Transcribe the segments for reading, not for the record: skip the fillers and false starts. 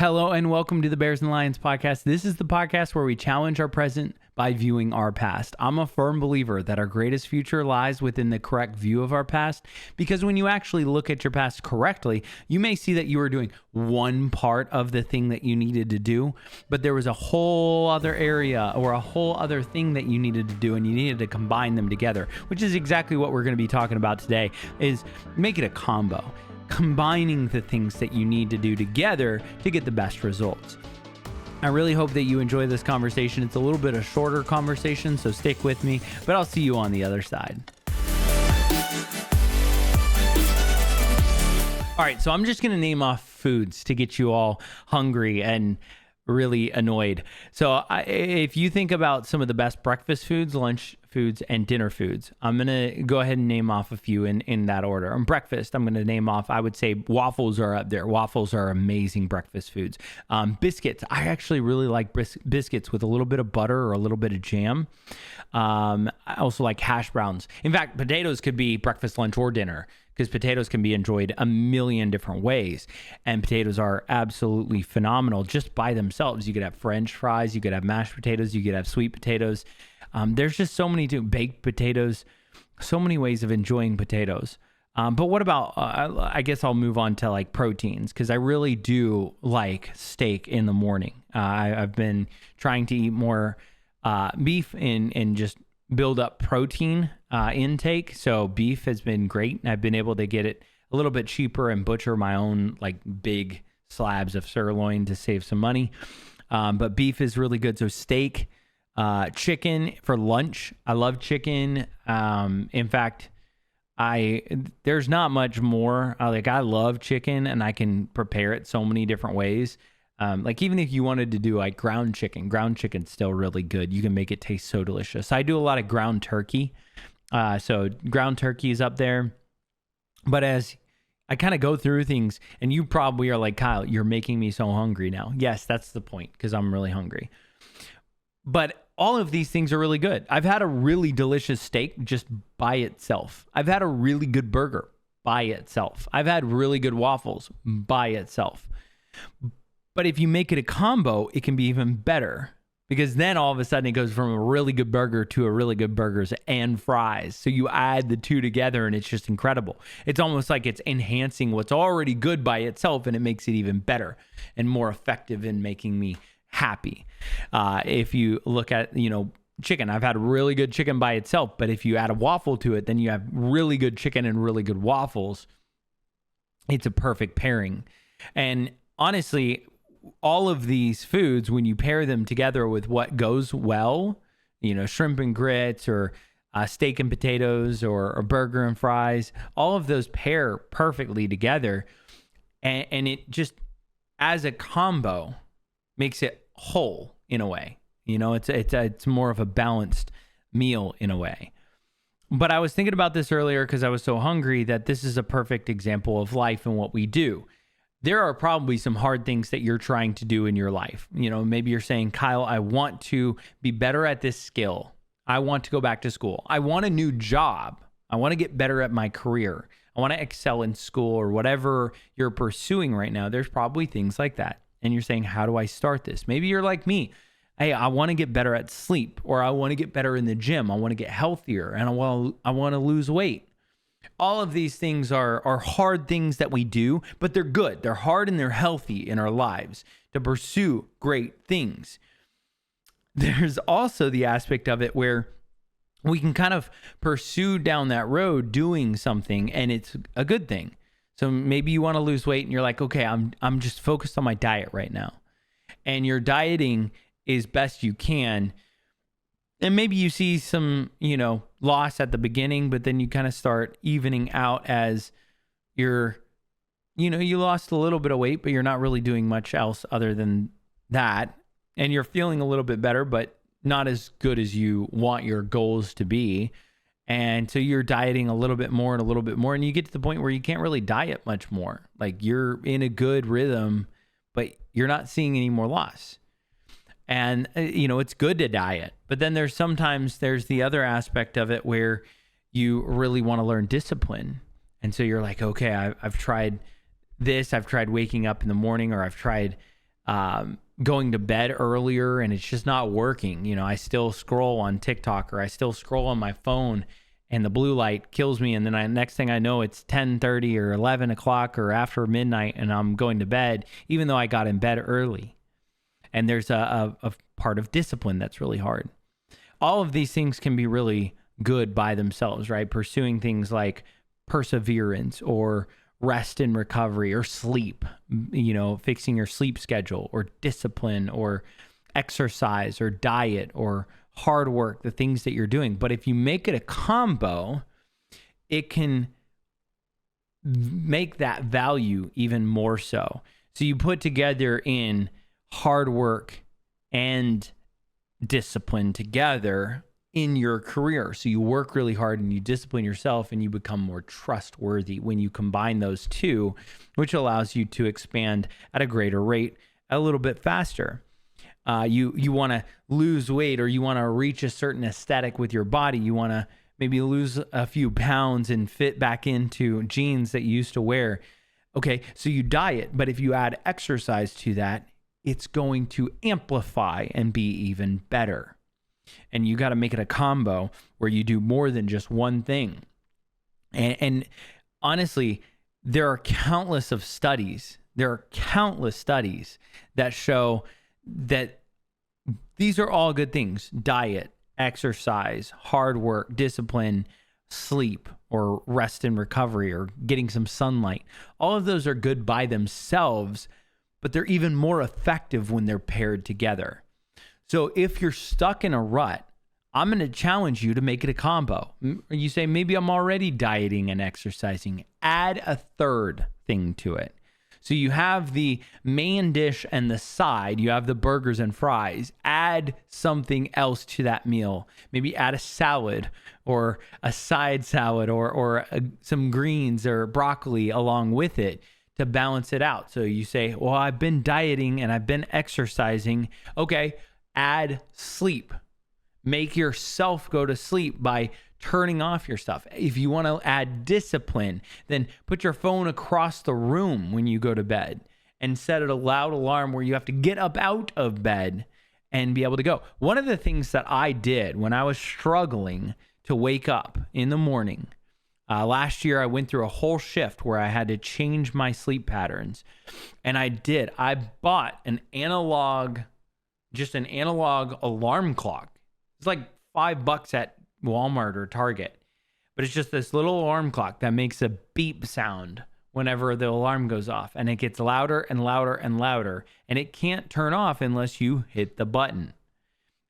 Hello and welcome to the Bears and Lions podcast. This is the podcast where we challenge our present by viewing our past. I'm a firm believer that our greatest future lies within the correct view of our past, because when you actually look at your past correctly, you may see that you were doing one part of the thing that you needed to do, but there was a whole other area or a whole other thing that you needed to do, and you needed to combine them together, which is exactly what we're going to be talking about today, is make it a combo. Combining the things that you need to do together to get the best results. I really hope that you enjoy this conversation. It's a little bit of shorter conversation, so stick with me, but I'll see you on the other side. All right, so I'm just going to name off foods to get you all hungry and really annoyed. So if you think about some of the best breakfast foods, lunch foods, and dinner foods, I'm going to go ahead and name off a few in that order. On breakfast, I'm going to name off, I would say waffles are up there. Waffles are amazing breakfast foods. Biscuits, I actually really like biscuits with a little bit of butter or a little bit of jam. I also like hash browns. In fact, potatoes could be breakfast, lunch, or dinner, because potatoes can be enjoyed a million different ways. And potatoes are absolutely phenomenal just by themselves. You could have French fries, you could have mashed potatoes, you could have sweet potatoes. There's just so many baked potatoes, so many ways of enjoying potatoes. But what about, I guess I'll move on to like proteins, because I really do like steak in the morning. I've been trying to eat more beef and just build up protein intake. So beef has been great. I've been able to get it a little bit cheaper and butcher my own like big slabs of sirloin to save some money. But beef is really good. So steak, chicken for lunch. I love chicken. In fact, there's not much more. I love chicken, and I can prepare it so many different ways. Like even if you wanted to do like ground chicken's still really good. You can make it taste so delicious. I do a lot of ground turkey. So ground turkey is up there. But as I kind of go through things, and you probably are like, Kyle, you're making me so hungry now. Yes, that's the point, because I'm really hungry. But all of these things are really good. I've had a really delicious steak just by itself. I've had a really good burger by itself. I've had really good waffles by itself. But if you make it a combo, it can be even better, because then all of a sudden it goes from a really good burger to a really good burgers and fries. So you add the two together and it's just incredible. It's almost like it's enhancing what's already good by itself, and it makes it even better and more effective in making me happy. If you look at, chicken, I've had really good chicken by itself, but if you add a waffle to it, then you have really good chicken and really good waffles. It's a perfect pairing. And honestly, all of these foods, when you pair them together with what goes well, shrimp and grits, or steak and potatoes, or a burger and fries, all of those pair perfectly together. And it just, as a combo, makes it whole in a way. It's more of a balanced meal in a way. But I was thinking about this earlier because I was so hungry, that this is a perfect example of life and what we do. There are probably some hard things that you're trying to do in your life. Maybe you're saying, Kyle, I want to be better at this skill. I want to go back to school. I want a new job. I want to get better at my career. I want to excel in school, or whatever you're pursuing right now. There's probably things like that. And you're saying, how do I start this? Maybe you're like me. Hey, I want to get better at sleep, or I want to get better in the gym. I want to get healthier, and I want to lose weight. All of these things are hard things that we do, but they're good. They're hard and they're healthy in our lives to pursue great things. There's also the aspect of it where we can kind of pursue down that road doing something, and it's a good thing. So maybe you want to lose weight and you're like, okay, I'm just focused on my diet right now. And you're dieting as best you can. And maybe you see some, loss at the beginning, but then you kind of start evening out as you lost a little bit of weight, but you're not really doing much else other than that. And you're feeling a little bit better, but not as good as you want your goals to be. And so you're dieting a little bit more, and you get to the point where you can't really diet much more. Like, you're in a good rhythm, but you're not seeing any more loss. And, it's good to diet. But then there's the other aspect of it where you really want to learn discipline. And so you're like, okay, I've tried this. I've tried waking up in the morning, or I've tried going to bed earlier and it's just not working. You know, I still scroll on TikTok or I still scroll on my phone and the blue light kills me. And then next thing I know, it's 10:30 or 11 o'clock or after midnight and I'm going to bed, even though I got in bed early. And there's a part of discipline that's really hard. All of these things can be really good by themselves, right? Pursuing things like perseverance or rest and recovery or sleep, you know, fixing your sleep schedule or discipline or exercise or diet or hard work, the things that you're doing. But if you make it a combo, it can make that value even more so. So you put together in hard work and discipline together in your career. So you work really hard and you discipline yourself and you become more trustworthy when you combine those two, which allows you to expand at a greater rate a little bit faster. You want to lose weight or you want to reach a certain aesthetic with your body. You want to maybe lose a few pounds and fit back into jeans that you used to wear. Okay, so you diet, but if you add exercise to that, it's going to amplify and be even better. And you got to make it a combo where you do more than just one thing. And honestly, there are countless studies that show that these are all good things: diet, exercise, hard work, discipline, sleep, or rest and recovery, or getting some sunlight. All of those are good by themselves, but they're even more effective when they're paired together. So if you're stuck in a rut, I'm going to challenge you to make it a combo. You say, maybe I'm already dieting and exercising. Add a third thing to it. So you have the main dish and the side. You have the burgers and fries. Add something else to that meal. Maybe add a salad or a side salad or some greens or broccoli along with it to balance it out. So you say, well, I've been dieting and I've been exercising. Okay, add sleep. Make yourself go to sleep by turning off your stuff. If you want to add discipline, then put your phone across the room when you go to bed and set it a loud alarm where you have to get up out of bed and be able to go. One of the things that I did when I was struggling to wake up in the morning, last year I went through a whole shift where I had to change my sleep patterns. And I bought an analog alarm clock. It's like $5 at Walmart or Target, but it's just this little alarm clock that makes a beep sound whenever the alarm goes off, and it gets louder and louder and louder, and it can't turn off unless you hit the button.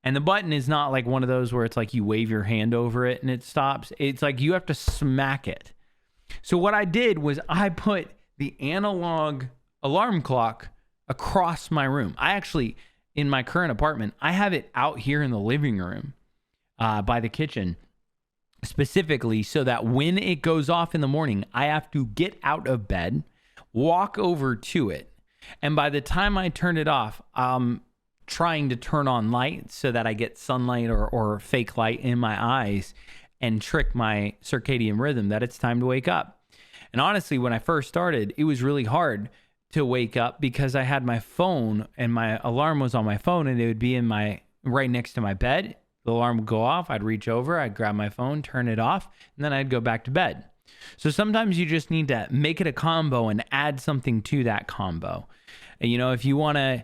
And the button is not like one of those where it's like you wave your hand over it and it stops. It's like you have to smack it. So what I did was I put the analog alarm clock across my room. I actually, in my current apartment, I have it out here in the living room by the kitchen, specifically so that when it goes off in the morning, I have to get out of bed, walk over to it. And by the time I turn it off, I'm trying to turn on light so that I get sunlight or fake light in my eyes and trick my circadian rhythm that it's time to wake up. And honestly, when I first started, it was really hard to wake up because I had my phone and my alarm was on my phone and it would be right next to my bed. The alarm would go off. I'd reach over, I'd grab my phone, turn it off, and then I'd go back to bed. So sometimes you just need to make it a combo and add something to that combo. And, you know, if you want to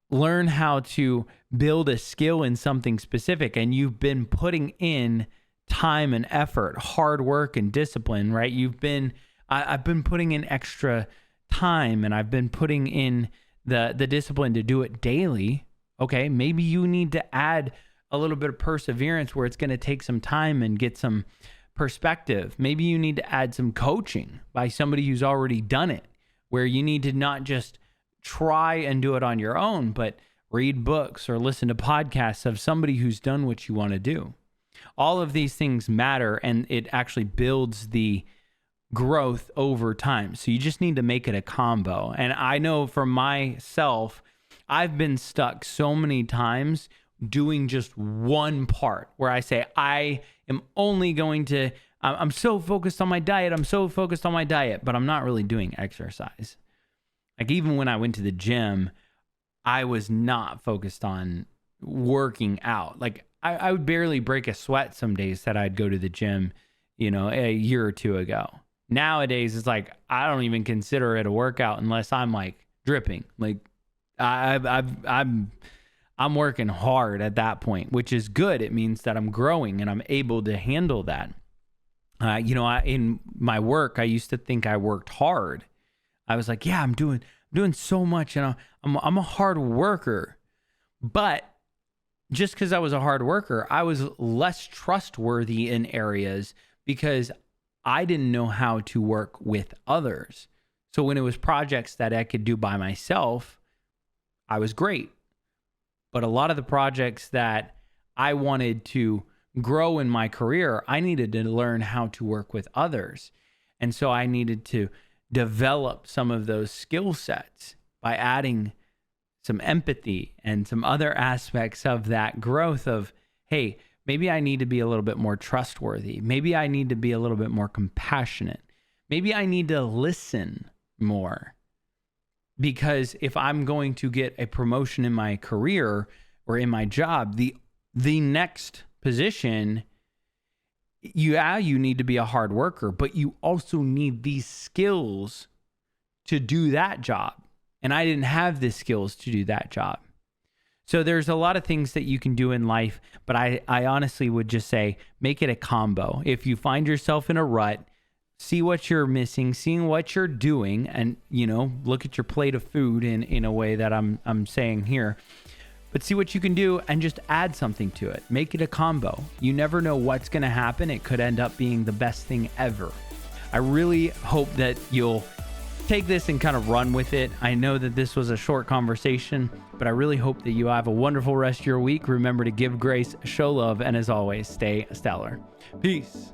learn how to build a skill in something specific and you've been putting in time and effort, hard work and discipline, right? I've been putting in extra time and I've been putting in the discipline to do it daily. Okay, maybe you need to add a little bit of perseverance where it's going to take some time and get some perspective. Maybe you need to add some coaching by somebody who's already done it, where you need to not just try and do it on your own, but read books or listen to podcasts of somebody who's done what you want to do. All of these things matter, and it actually builds the growth over time. So you just need to make it a combo. And I know for myself, I've been stuck so many times doing just one part where I say, I am only going to, I'm so focused on my diet. But I'm not really doing exercise. Like even when I went to the gym, I was not focused on working out. Like I would barely break a sweat some days that I'd go to the gym, a year or two ago. Nowadays, it's like I don't even consider it a workout unless I'm like dripping. Like I'm working hard at that point, which is good. It means that I'm growing and I'm able to handle that. In my work, I used to think I worked hard. I was like, yeah, I'm doing so much, and I'm a hard worker. But just because I was a hard worker, I was less trustworthy in areas because I didn't know how to work with others. So when it was projects that I could do by myself, I was great. But a lot of the projects that I wanted to grow in my career, I needed to learn how to work with others. And so I needed to develop some of those skill sets by adding some empathy and some other aspects of that growth of, hey, maybe I need to be a little bit more trustworthy. Maybe I need to be a little bit more compassionate. Maybe I need to listen more. Because if I'm going to get a promotion in my career or in my job, the next position, you need to be a hard worker, but you also need these skills to do that job. And I didn't have the skills to do that job. So there's a lot of things that you can do in life, but I honestly would just say, make it a combo. If you find yourself in a rut, see what you're missing, seeing what you're doing, and, look at your plate of food in a way that I'm saying here. But see what you can do and just add something to it. Make it a combo. You never know what's going to happen. It could end up being the best thing ever. I really hope that you'll take this and kind of run with it. I know that this was a short conversation, but I really hope that you have a wonderful rest of your week. Remember to give grace, show love, and as always, stay stellar. Peace.